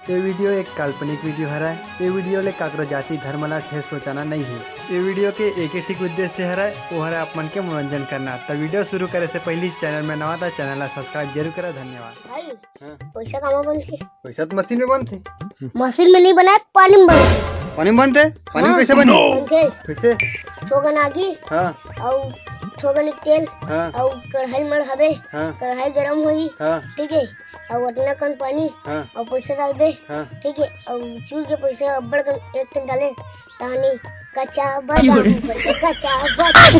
ये वीडियो एक काल्पनिक वीडियो हरा है। ये वीडियो ले काकरो जाति धर्म ला ठेस पहुँचाना नहीं है। ये वीडियो के एक ही ठीक उद्देश्य हरा है, वो हरा आप मन के मनोरंजन करना। तो वीडियो शुरू करे से पहले चैनल में नवा था, चैनल ला सब्सक्राइब जरूर करा। धन्यवाद। भाई पैसा कहाँ बनते? पैसा तो मशीन में बनते। मशीन में नहीं बनाए, पानी में बनते। पानी में बनते? पानी में कैसे बने? कैसे? थोगन आगी हाँ और थोगन तेल हाँ और कढ़ाई में हवे। हाँ कढ़ाई गरम होई, हाँ ठीक है, और उतना कन पानी हाँ और पैसा डालबे, हाँ ठीक है, और चूर के पैसा अब्बड़ कन एक दिन डाले तानी कच्चा बादाम, कच्चा बादाम,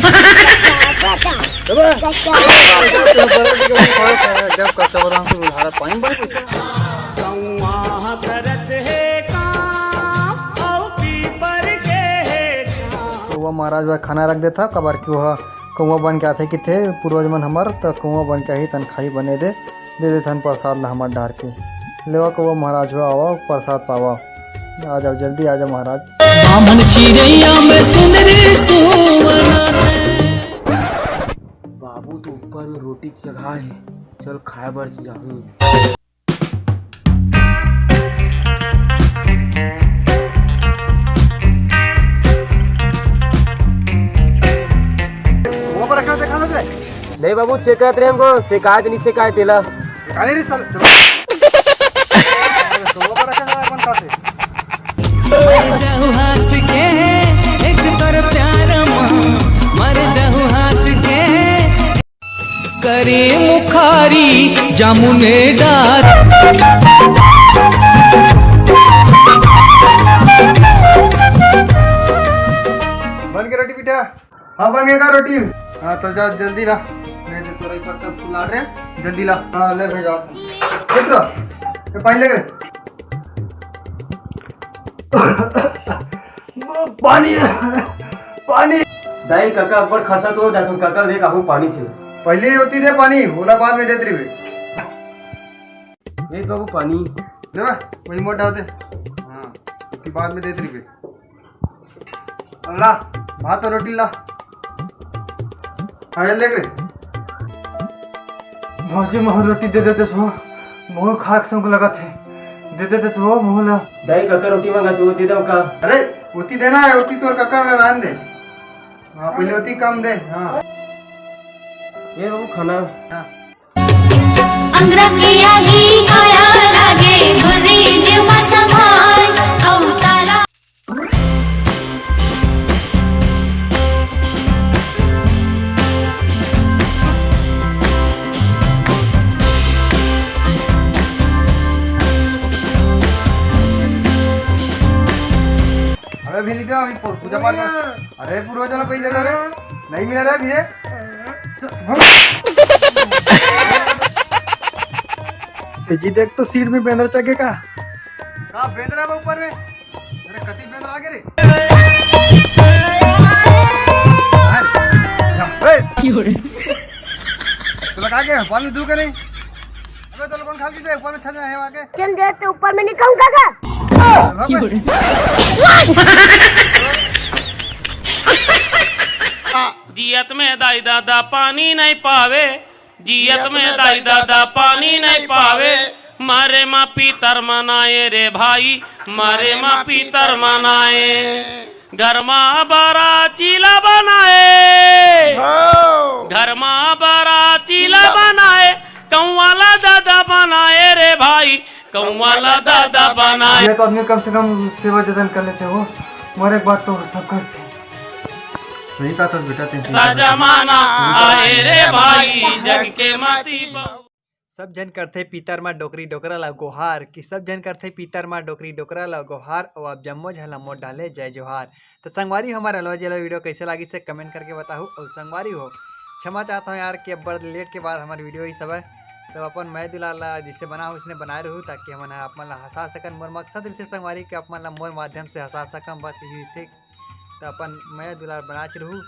कच्चा जब कच्चा बादाम से उधार पानी में बने। कौवा महाराज वह खाना रख देता कबार की वह कौवा बन के आते कि थे पूर्वज मन हमार, तो कौवा बन के ही तनखाई बने दे देथन प्रसाद ला हमार डार के लेवा। कौवा महाराज हुआ आवा प्रसाद पावा। आ जाओ जल्दी आ जाओ महाराज। बामन चिड़ैया में सुंदरी सुवना बाबू तो ऊपर में रोटी की जगह है, चल खाए बर जाऊँ। नहीं बाबू चेक करते रहे हमको, शिकायत नहीं शिकायत तेला मर जाऊं हंस के एक तोर प्यार मर जाऊं हंस के करे मुखारी जामुने डार। बन के रोटी बेटा? हाँ बन गया रोटी। हाँ तो जाओ जल्दी ला, मैं तो तोरा पर सब फुला रहे, जल्दी ला। हाँ ले भेजा पुत्र, ये पानी ले गए। पानी पानी दाई काका ऊपर खसा तो जातूं काका देख आहू पानी छे। पहले होती थे पानी, बोला बाद में देते रहे। ये बाबू पानी ले वही मोटा होते। हाँ उसके बाद में देते रहे। ला भात और रोटी ला। हाँ ले गए भौजी मोह रोटी दे देते सो मोह खाक संग लगा थे दे देते तो मोह ला। दाई काका रोटी मांगा तो दे दो का। अरे उती देना है, उती तोर काका में रान दे। हाँ पहले उती कम दे। हाँ ये बाबू खाना हाँ अंगरा की आगी आया लागे गुर्री जीवा समाय औ ताला। अरे भी लिखा अभी पूजा पाठ में। अरे पूर्वजों ने पैसे दे रहे नहीं मिल रहा भीड़े। जी देख तो सीट में बेंदर चगे का बेंदर है ऊपर में। अरे कति बेंदर आगे रे। तो लगा के पानी दू के नहीं। अबे तो लोगों खा के ऊपर में छजा है आगे। चल देते ऊपर में नहीं कहूँ काका। जियत में दाई दादा पानी नहीं पावे, जियत में दाई दादा पानी नहीं पावे। मारे माँ पीतर मनाए रे भाई, मारे माँ पीतर मनाए। घर माँ बारा चीला बनाए, घर माँ बारा चीला बनाए। कौवाला दादा बनाए रे भाई, कौवाला दादा बनाए। ये तो आदमी कम से कम सेवा जतन कर लेते हो, मरे एक बात तो सब करते। सही कहा था बेटा तेरे। जमाना आए रे भाई, जग के माती सब जन करते पीतर माँ डोकरी डोकरा ला गोहार कि सब जन करते पीतर माँ डोकरी डोकरा ला गोहार। और आप जम्मो झला मोट डाले जय जोहार। तो संगवारी हमारा लो जला वीडियो कैसे लगी से कमेंट करके बताओ। और संगवारी हो क्षमा चाहता हूँ यार कि अब बड़ लेट के बाद हमारी वीडियो ही सब है। तो अपन मैं दुलाल जिससे बना उसने बनाए रहूँ ताकि हम अपन हंसा सकन। मोर मकसद थे संगवारी के अपन मोर माध्यम से हंसा सकम, बस यही थे। तो अपन मैं दुलाल बना रहूँ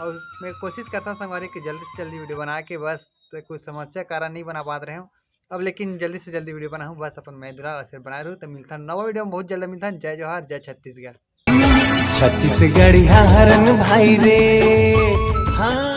और मैं कोशिश करता हूँ संगवारी की जल्दी से जल्दी वीडियो बना के, बस तो कुछ समस्या कारण नहीं बना पाते रहे हूँ अब, लेकिन जल्दी से जल्दी वीडियो बनाऊँ बस अपन मैं दुलाल ऐसे बनाए रहूँ। तो मिलता नवा वीडियो में बहुत जल्दी मिलता। जय जोहार, जय छत्तीसगढ़। छत्तीसगढ़ हरन भाई रे हाँ।